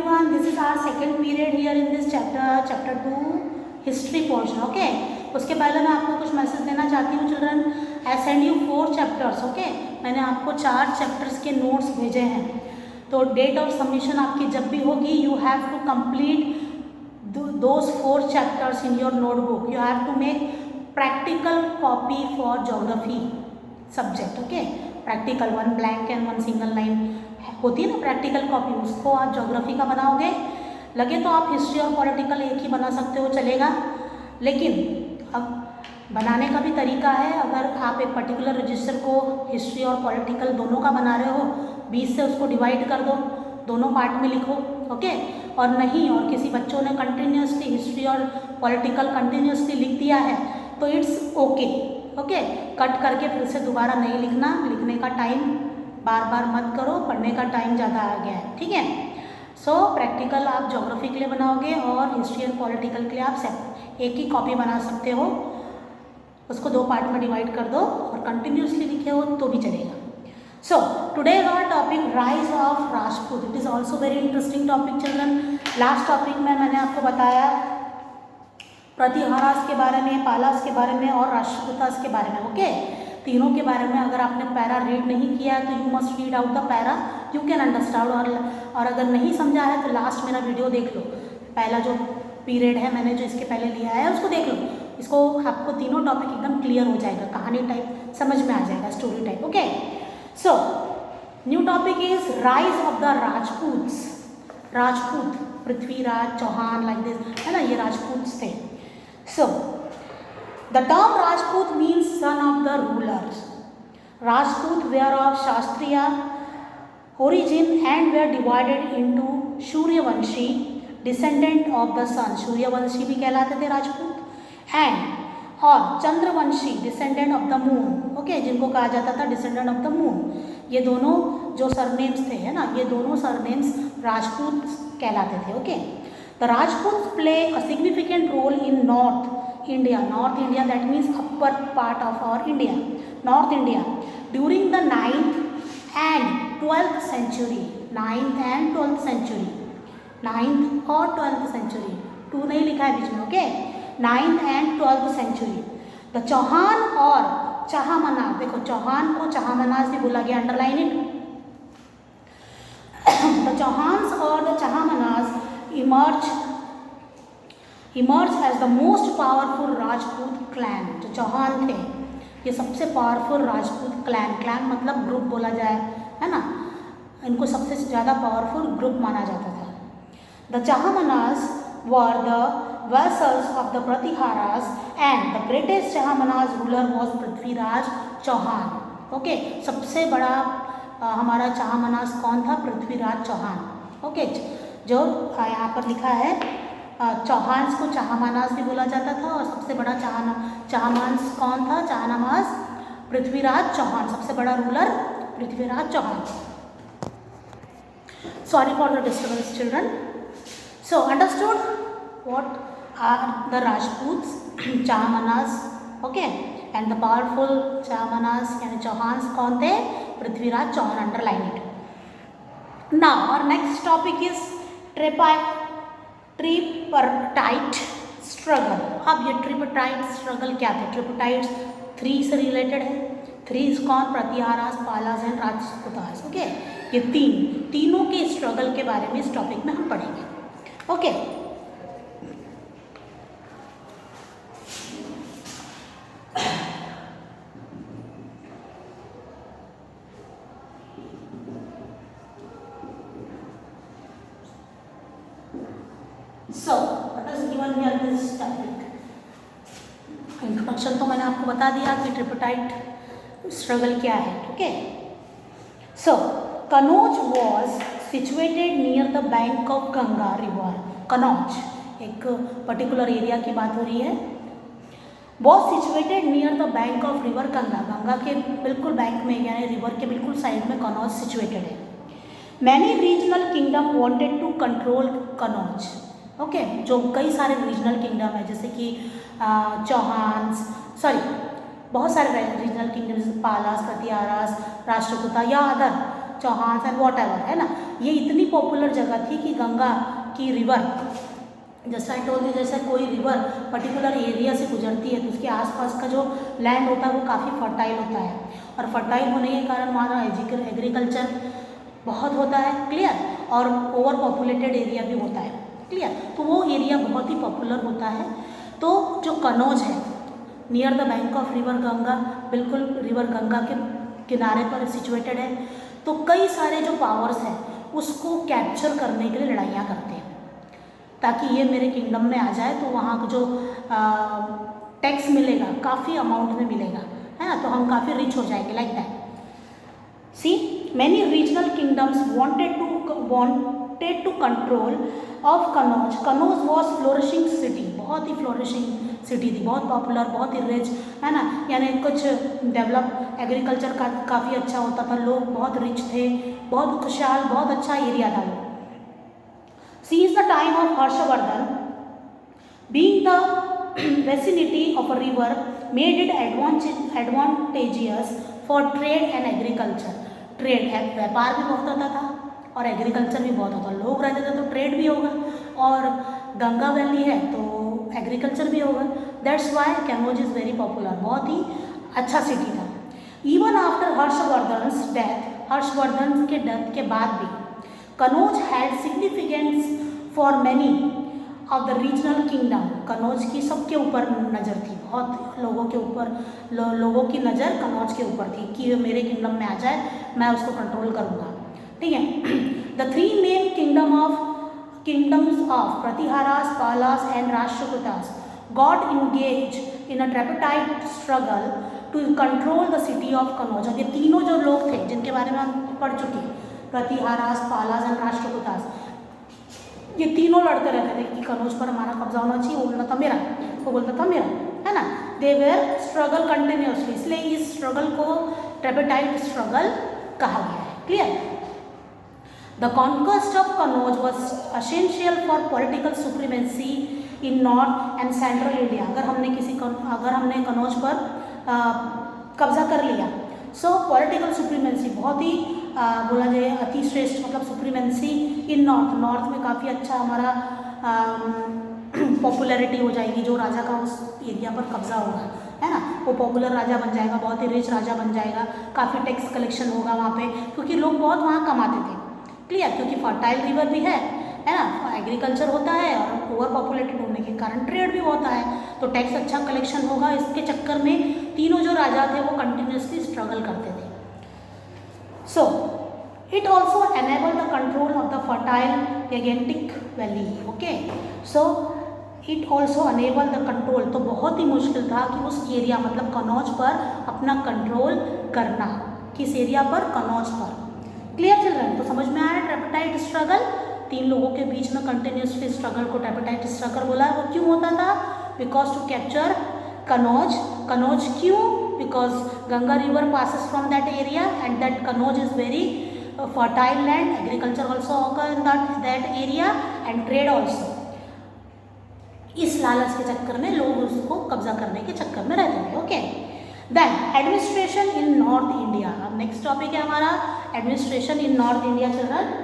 everyone, this is our second period here in this chapter 2 history portion. Okay, उसके पहले मैं आपको कुछ मैसेज देना चाहती हूँ children. I send you 4 chapters. Okay, मैंने आपको 4 चैप्टर्स के नोट्स भेजे हैं. तो डेट ऑफ सबमिशन आपकी जब भी होगी, you have to complete those 4 chapters in your notebook. You have to make practical copy for geography subject. Okay, practical 1 blank and 1 single line होती है ना प्रैक्टिकल कॉपी, उसको आप ज्योग्राफी का बनाओगे. लगे तो आप हिस्ट्री और पॉलिटिकल एक ही बना सकते हो, चलेगा. लेकिन अब बनाने का भी तरीका है. अगर आप एक पर्टिकुलर रजिस्टर को हिस्ट्री और पॉलिटिकल दोनों का बना रहे हो, 20 से उसको डिवाइड कर दो, दोनों पार्ट में लिखो. ओके, और नहीं, और किसी बच्चों ने कंटिन्यूसली हिस्ट्री और पॉलिटिकल कंटिन्यूसली लिख दिया है तो इट्स ओके. ओके, कट करके फिर से दोबारा नहीं लिखना. लिखने का टाइम बार बार मत करो, पढ़ने का टाइम ज़्यादा आ गया है. ठीक है. सो प्रैक्टिकल आप ज्योग्राफी के लिए बनाओगे और हिस्ट्री एंड पॉलिटिकल के लिए आप एक ही कॉपी बना सकते हो. उसको 2 पार्ट में डिवाइड कर दो और कंटिन्यूसली लिखे हो तो भी चलेगा. So today our topic rise of Rajput. It is also very interesting topic children. Last topic में मैंने आपको बताया प्रतिहारास के बारे में, पालास के बारे में और राष्ट्रकूटास के बारे में. ओके, तीनों के बारे में. अगर आपने पैरा रीड नहीं किया है तो you must read out the para, you can understand. और अगर नहीं समझा है तो लास्ट मेरा वीडियो देख लो. पहला जो पीरियड है मैंने जो इसके पहले लिया है उसको देख लो. इसको आपको तीनों टॉपिक एकदम क्लियर हो जाएगा, कहानी टाइप समझ में आ जाएगा, story type. Okay, so new topic is rise of the Rajputs. Rajput, Prithviraj Chauhan, like this है ना, ये राजपूत थे. सो the term Rajput means son of the rulers. Rajput were of Shastriya origin and were divided into Suryavanshi, descendant of the sun. Suryavanshi भी कहलाते थे Rajput. and और Chandravanshi, descendant of the moon. Okay, जिनको कहा जाता था descendant of the moon. ये दोनों जो सरनेम्स थे है ना, ये दोनों सरनेम्स राजपूत कहलाते थे. Okay, the Rajputs play a significant role in North India. North India, that means upper part of our India, North India, during the 9th and 12th century. 9th and 12th century, 9th और 12th century, 2 नहीं लिखा है बीच में. Okay, 9th and 12th century. the Chauhan और चाहमनास, देखो चौहान को चाहमनास भी बोला गया, अंडरलाइन इट. the चौहान्स और the चाहमनास emerged as the most powerful Rajput clan. जो चौहान थे ये सबसे पावरफुल राजपूत क्लैन, क्लैन मतलब ग्रुप बोला जाए है ना, इनको सबसे ज़्यादा पावरफुल ग्रुप माना जाता था. The Chahamanas were the vassals of the Pratiharas and the greatest Chahamanas ruler was Prithviraj Chauhan. Okay, सबसे बड़ा हमारा चाहमनास कौन था? पृथ्वीराज चौहान. ओके, जो यहाँ पर लिखा है चौहान्स को चाहमानास भी बोला जाता था और सबसे बड़ा चाहमान्स कौन था? चाहमानास पृथ्वीराज चौहान, सबसे बड़ा ruler Prithviraj Chauhan. Sorry for the disturbance children. So understood what are the Rajputs, Chahamanas. Okay, and the powerful Chahamanas यानी चौहान्स कौन थे? Prithviraj Chauhan. Underline it. Now our next topic is tripartite struggle. अब ये ट्रिपरटाइट स्ट्रगल क्या थे? ट्रिपरटाइट्स 3 से रिलेटेड है. 3 कौन? प्रतिहारास, पालास एंड राजपूतास. ओके, ये तीनों के स्ट्रगल के बारे में इस टॉपिक में हम पढ़ेंगे. Okay, so what is given here this topic? Introduction तो मैंने आपको बता दिया कि ट्रिपरटाइट स्ट्रगल क्या है. Okay, so Kannauj was situated near the bank of Ganga river. Kannauj एक पर्टिकुलर एरिया की बात हो रही है. Was situated near the bank of river Ganga. Ganga के बिल्कुल बैंक में यानी रिवर के बिल्कुल साइड में कनौज सिचुएटेड है. Many regional kingdom wanted to control Kannauj. Okay, जो कई सारे रीजनल किंगडम है जैसे कि चौहान्स, बहुत सारे रीजनल किंगडम जैसे पालास, प्रतिहारास, राष्ट्रकूटा या other Chauhan and whatever, है ना। ये इतनी पॉपुलर जगह थी कि गंगा की रिवर, जैसा आई टोल्ड यू, जैसे कोई रिवर पर्टिकुलर एरिया से गुजरती है तो उसके आसपास का जो लैंड होता है वो काफ़ी फर्टाइल होता है, और फर्टाइल होने के कारण वहाँ एग्रीकल्चर बहुत होता है, क्लियर, और ओवर पॉपुलेटेड एरिया भी होता है, क्लियर। तो वो एरिया बहुत ही पॉपुलर होता है। तो जो कनौज है near the bank of river Ganga, बिल्कुल रिवर गंगा के किनारे पर सिचुएटेड है। तो कई सारे जो पावर्स हैं उसको कैप्चर करने के लिए लड़ाइयाँ करते हैं ताकि ये मेरे किंगडम में आ जाए, तो वहाँ का जो टैक्स मिलेगा काफ़ी अमाउंट में मिलेगा, है ना, तो हम काफ़ी रिच हो जाएंगे, like that. See many regional kingdoms wanted to control of Kannauj. Kannauj was flourishing city, बहुत ही फ्लोरिशिंग सिटी थी, बहुत पॉपुलर, बहुत ही रिच, है ना, यानी कुछ डेवलप एग्रीकल्चर का काफ़ी अच्छा होता था, लोग बहुत रिच थे, बहुत खुशहाल, बहुत अच्छा एरिया था वो। Since the time of Harshavardhan, being the vicinity of a river made it advantageous for trade and agriculture. Trade है, व्यापार भी बहुत होता था और एग्रीकल्चर भी बहुत होता, लोग रहते थे तो ट्रेड भी होगा, और गंगा वैली है तो एग्रीकल्चर भी होगा। That's why Kannauj is very popular, बहुत ही अच्छा सिटी था। इवन आफ्टर हर्षवर्धन्स डेथ, हर्षवर्धन के डेथ के बाद भी Kannauj had significance for many of the regional kingdom. Kannauj की सबके ऊपर नज़र थी, बहुत लोगों के ऊपर, लोगों की नज़र कनौज के ऊपर थी कि मेरे किंगडम में आ जाए, मैं उसको कंट्रोल करूँगा, ठीक है। The three main kingdoms of Pratiharas, Palas and Rashtrakutas got engage in a tripartite struggle to control the city of Kannauj. और ये तीनों जो लोग थे जिनके बारे में हम पढ़ चुके हैं, प्रतिहारास, पालास एंड राष्ट्रकूटास, ये तीनों लड़ते रहते थे कि कनौज पर हमारा कब्जा होना चाहिए, वो बोलता था मेरा, वो बोलता था मेरा, है ना। दे वेर स्ट्रगल कंटिन्यूसली, इसलिए इस स्ट्रगल को ट्राइपार्टाइट स्ट्रगल कहा गया है, clear. The conquest of Kannauj was essential for political supremacy in north and central India. अगर हमने कनौज पर कब्जा कर लिया, सो पॉलिटिकल सुप्रीमेंसी बहुत ही बोला जाए अति श्रेष्ठ, मतलब सुप्रीमेंसी इन नॉर्थ में काफ़ी अच्छा हमारा पॉपुलैरिटी हो जाएगी। जो राजा का उस एरिया पर कब्जा होगा, है ना, वो पॉपुलर राजा बन जाएगा, बहुत ही रिच राजा बन जाएगा, काफ़ी टैक्स कलेक्शन होगा वहाँ पे, क्योंकि लोग बहुत वहाँ कमाते थे, क्लियर, क्योंकि फर्टाइल रिवर भी है ना, एग्रीकल्चर होता है और ओवर पॉपुलेटेड होने के कारण ट्रेड भी होता है, तो टैक्स अच्छा कलेक्शन होगा। इसके चक्कर में तीनों जो राजा थे वो कंटिन्यूसली स्ट्रगल करते थे। So, it also enabled the control of the fertile Gangetic Valley. Okay, so it also enabled the control. तो बहुत ही मुश्किल था कि उस एरिया, मतलब कनौज पर अपना कंट्रोल करना। किस एरिया पर? कनौज पर। Clear children? तो समझ में आया ट्राइपार्टाइट स्ट्रगल, तीन लोगों के बीच में कंटिन्यूसली स्ट्रगल को ट्राइपार्टाइट स्ट्रगल बोला है। वो क्यों होता था? Because to capture Kannauj. Kannauj क्यों? because Ganga river passes from that area and that Kanauj is very fertile land, agriculture also occur in that area and trade also. इस लालच के चक्कर में लोग उसको कब्जा करने के चक्कर में रहते थे। Okay, then administration in north India. अब नेक्स्ट टॉपिक है हमारा administration in north India children.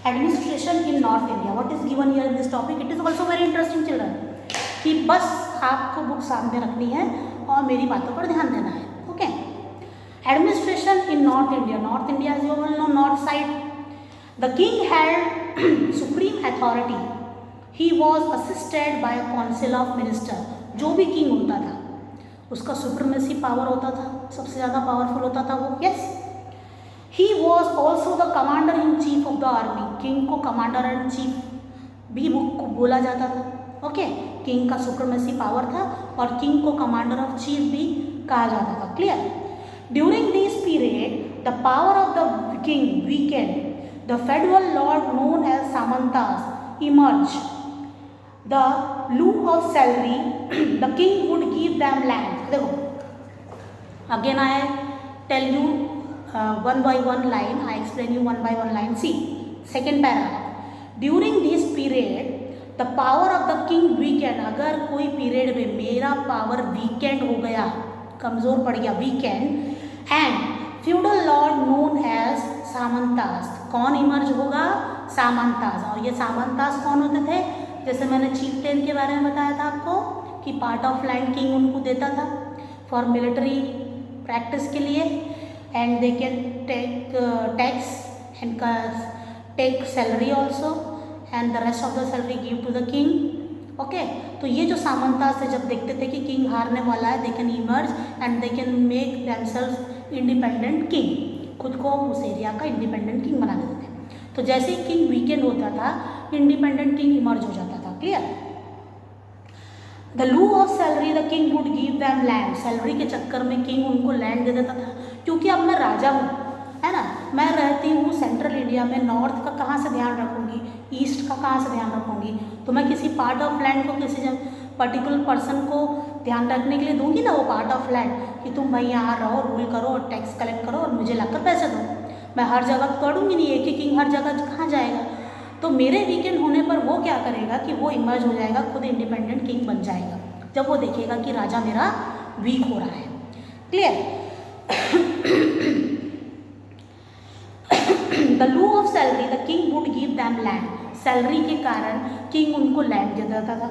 Administration in north India, what is given here in this topic? It is also very interesting children, कि बस आपको बुक सामने रखनी है और मेरी बातों पर ध्यान देना है। Okay, administration in north India. North India is you all know, north side. The king had supreme authority, he was assisted bye a council of minister. जो भी किंग होता था उसका सुप्रीमेसी पावर होता था, सबसे ज़्यादा पावरफुल होता था वो। Yes, he was also the commander in chief of the army. King को कमांडर इन चीफ भी बोला जाता था। ओके, किंग का सुप्रीमेसी पावर था और किंग को कमांडर ऑफ चीफ भी कहा जाता था। Clear? During this period the power of the king weakened, the federal lord known as Samantas emerge. The lieu of salary the king would give them land. देखो Again I tell you one by one line, I explain you one by one line. See, second paragraph. During this period the power of the king weakened. अगर कोई period में मेरा power weekend हो गया, कमज़ोर पड़ गया, weakened, and feudal lord known as Samantas. कौन इमर्ज होगा? सामंतास. और ये सामंतास कौन होते थे? जैसे मैंने चीफटेन के बारे में बताया था आपको कि पार्ट ऑफ लैंड किंग उनको देता था फॉर मिलिट्री प्रैक्टिस के लिए, and they can take tax and take salary also, and the rest of the salary give to the king. Okay, तो ये जो सामंतास थे जब देखते थे कि किंग हारने वाला है, they can emerge and they can make themselves independent king. खुद को उस एरिया का इंडिपेंडेंट किंग बना देते थे. तो जैसे ही किंग वीकेंड होता था, इंडिपेंडेंट किंग इमर्ज हो जाता था. Clear? The lieu of salary the king would give them land. Salary के चक्कर में किंग उनको लैंड दे देता था, क्योंकि अब मैं राजा हूँ, है ना, मैं रहती हूँ सेंट्रल इंडिया में, नॉर्थ का कहाँ से ध्यान रखूँगी, ईस्ट का कहाँ से ध्यान रखूँगी, तो मैं किसी पार्ट ऑफ लैंड को किसी पर्टिकुलर पर्सन को ध्यान रखने के लिए दूंगी ना वो पार्ट ऑफ लैंड, कि तुम भाई यहाँ रहो, रूल करो और टैक्स कलेक्ट करो और मुझे लाकर पैसे दो. मैं हर जगह तोड़ूंगी नहीं, एक ही किंग हर जगह कहाँ जाएगा. तो मेरे वीकेंड होने पर वो क्या करेगा कि वो इमर्ज हो जाएगा, खुद इंडिपेंडेंट किंग बन जाएगा, जब वो देखेगा कि राजा मेरा वीक हो रहा है. Clear? The lieu of salary the king would give them land. Salary के कारण किंग उनको लैंड दे देता था.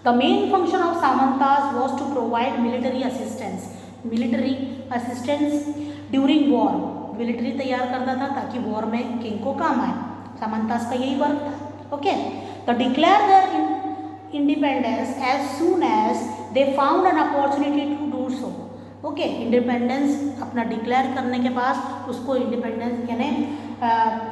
The main function of Samantas was to provide military assistance. Military assistance during war, military तैयार करता था ताकि वॉर में किंग को काम आए. सामंतास का यही वर्क था. Okay, the declare their independence as soon as they found an opportunity to do so. Okay, independence अपना डिक्लेयर करने के बाद उसको इंडिपेंडेंस यानी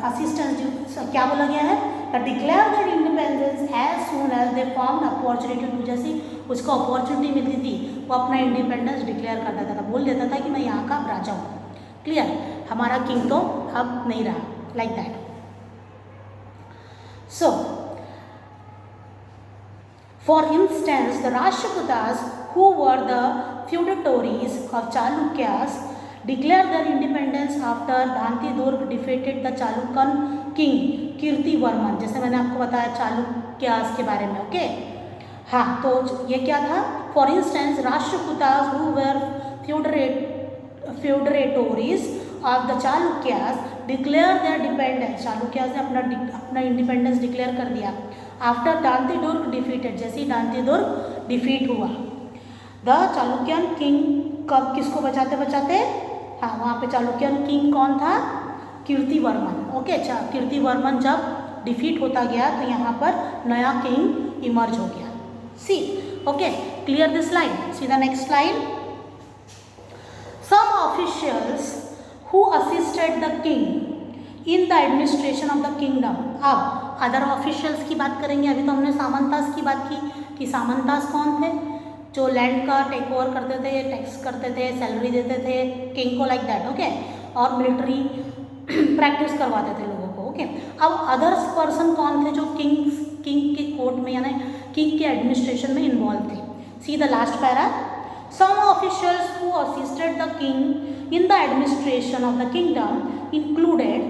असिस्टेंस क्या बोला गया है? The declare their independence as soon as they found opportunity to. जैसे उसको अपॉर्चुनिटी मिलती थी वो अपना इंडिपेंडेंस डिक्लेयर कर देता था, बोल देता था कि मैं यहाँ का राजा हूँ. क्लियर? हमारा किंग तो अब नहीं रहा. Like that. So, for instance, the Rashtrakutas, who were the feudatories of Chalukyas, declared their independence after Dhantidurg defeated the Chalukyan king Kirtivarman. जैसे मैंने आपको बताया चालुक्यास के बारे में. ओके, हाँ, तो ये क्या था? For instance, Rashtrakutas, who were feudatories of the Chalukyas, declare their dependence. Chalukyas ने अपना इंडिपेंडेंस डिक्लेयर कर दिया आफ्टर दांतीदुर्ग डिफीटेड. जैसे ही दांतीदुर्ग डिफीट हुआ, द चालुक्यन किंग कब किसको बचाते बचाते, हाँ, वहाँ पे चालुक्यन किंग कौन था? कीर्तिवर्मन. ओके, अच्छा, कीर्तिवर्मन जब डिफीट होता गया तो यहाँ पर नया किंग इमर्ज हो गया. See, okay, clear this line. See the next line. Some officials who assisted the king in the administration of the kingdom. अब अदर ऑफिशियल्स की बात करेंगे. अभी तो हमने सामंतास की बात की कि सामंतास कौन थे? जो लैंड का टेक ओवर करते थे, टैक्स करते थे, सैलरी देते थे किंग को, लाइक दैट. ओके, और मिलिट्री प्रैक्टिस करवाते थे लोगों को. ओके, अब अदर्स पर्सन कौन थे जो किंग के कोर्ट में यानी किंग के एडमिनिस्ट्रेशन में इन्वॉल्व थे? See the last para. Some officials who assisted the king in the administration of the kingdom included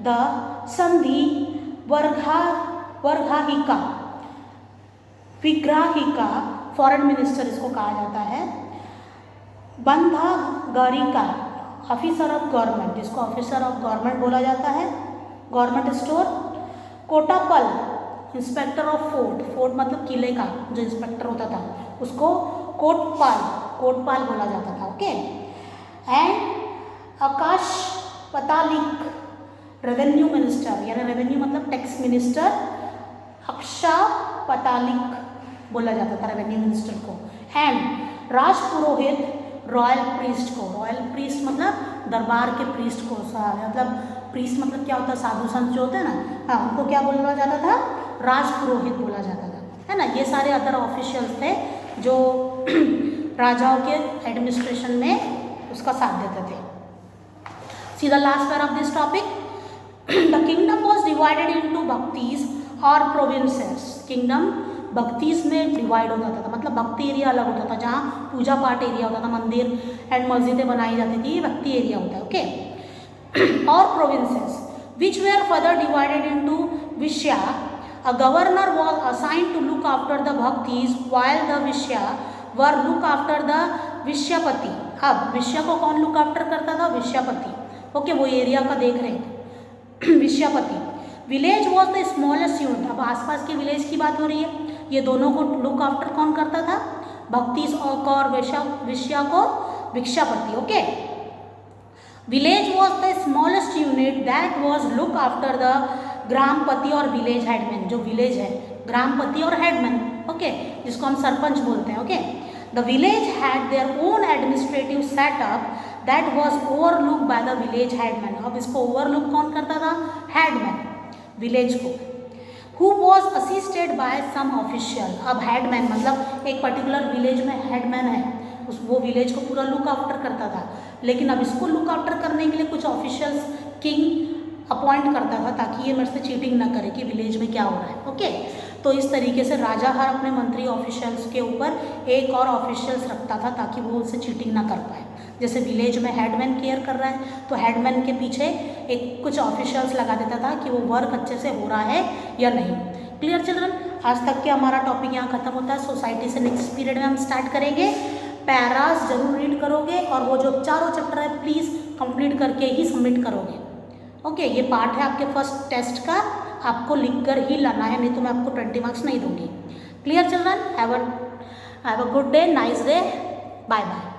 the Sandhi Varghahika, Vigrahika foreign minister इसको कहा जाता है, बंधागारिका ऑफिसर ऑफ गवर्नमेंट जिसको ऑफिसर ऑफ गवर्नमेंट बोला जाता है, government store, Kotapala inspector of fort, fort मतलब किले का जो इंस्पेक्टर होता था उसको कोटपाल बोला जाता था. Okay, and Akshapatalika revenue minister, यानी रेवेन्यू मतलब टैक्स मिनिस्टर, अक्षा पतालिक बोला जाता था रेवेन्यू मिनिस्टर को. एंड राजपुरोहित रॉयल प्रीस्ट को, रॉयल प्रीस्ट मतलब दरबार के प्रीस्ट को, मतलब प्रीस्ट मतलब क्या होता है, साधु संत जो होते हैं ना, हाँ, उनको क्या बोला जाता था? राजपुरोहित बोला जाता था, है ना. ये सारे अदर ऑफिशियल्स थे जो राजाओं के एडमिनिस्ट्रेशन में उसका साथ देते थे. See the last part of this topic. The kingdom was divided into Bhuktis और प्रोविंसेस. किंगडम भक्तिस में डिवाइड हो जाता था, मतलब भक्ति एरिया अलग होता था, जहाँ पूजा पाठ एरिया होता था, मंदिर एंड मस्जिदें बनाई जाती थी, ये भक्ति एरिया होता है, ओके। और provinces which were further divided into vishaya, a governor was assigned to look after the bhaktis while the vishya were look after the विश्यापति। अब विश्या को कौन लुक आफ्टर करता था? विश्यापति, ओके, वो एरिया का देख रहे थे विश्यापति। Village was the smallest unit, अब आसपास के विलेज की बात हो रही है, ये दोनों को लुक आफ्टर कौन करता था? भक्ति को और विश्या को भिक्षापति, okay. Village was the smallest unit that was look after the gramapati और विलेज हेडमैन, जो विलेज है ग्रामपति और हेडमैन, ओके, जिसको हम सरपंच बोलते हैं, okay. The village had their own administrative setup that was overlook by the village headman, अब इसको ओवरलुक कौन करता था? हेडमैन, विलेज को। Who was assisted by some official, अब हेडमैन मतलब एक पर्टिकुलर विलेज में हेडमैन है, वो विलेज को पूरा लुक आफ्टर करता था, लेकिन अब इसको लुक आफ्टर करने के लिए कुछ ऑफिशियल्स किंग अपॉइंट करता था ताकि ये मेरे से चीटिंग ना करे कि विलेज में क्या हो रहा है, ओके। तो इस तरीके से राजा हर अपने मंत्री ऑफिशियल्स के ऊपर एक और ऑफिशियल्स रखता था ताकि वो उनसे चीटिंग ना कर पाए। जैसे विलेज में हेडमैन केयर कर रहा है तो हेडमैन के पीछे एक कुछ ऑफिशियल्स लगा देता था कि वो वर्क अच्छे से हो रहा है या नहीं। Clear children? आज तक के हमारा टॉपिक यहाँ खत्म होता है। सोसाइटी से नेक्स्ट पीरियड में हम स्टार्ट करेंगे। पैरास जरूर रीड करोगे और वो जो चारों चैप्टर है प्लीज़ कंप्लीट करके ही सबमिट करोगे, ओके। ये पार्ट है आपके फर्स्ट टेस्ट का, आपको लिख कर ही लाना है, नहीं तो मैं आपको 20 मार्क्स नहीं दूंगी। Clear children? Have a good day, nice day, bye bye.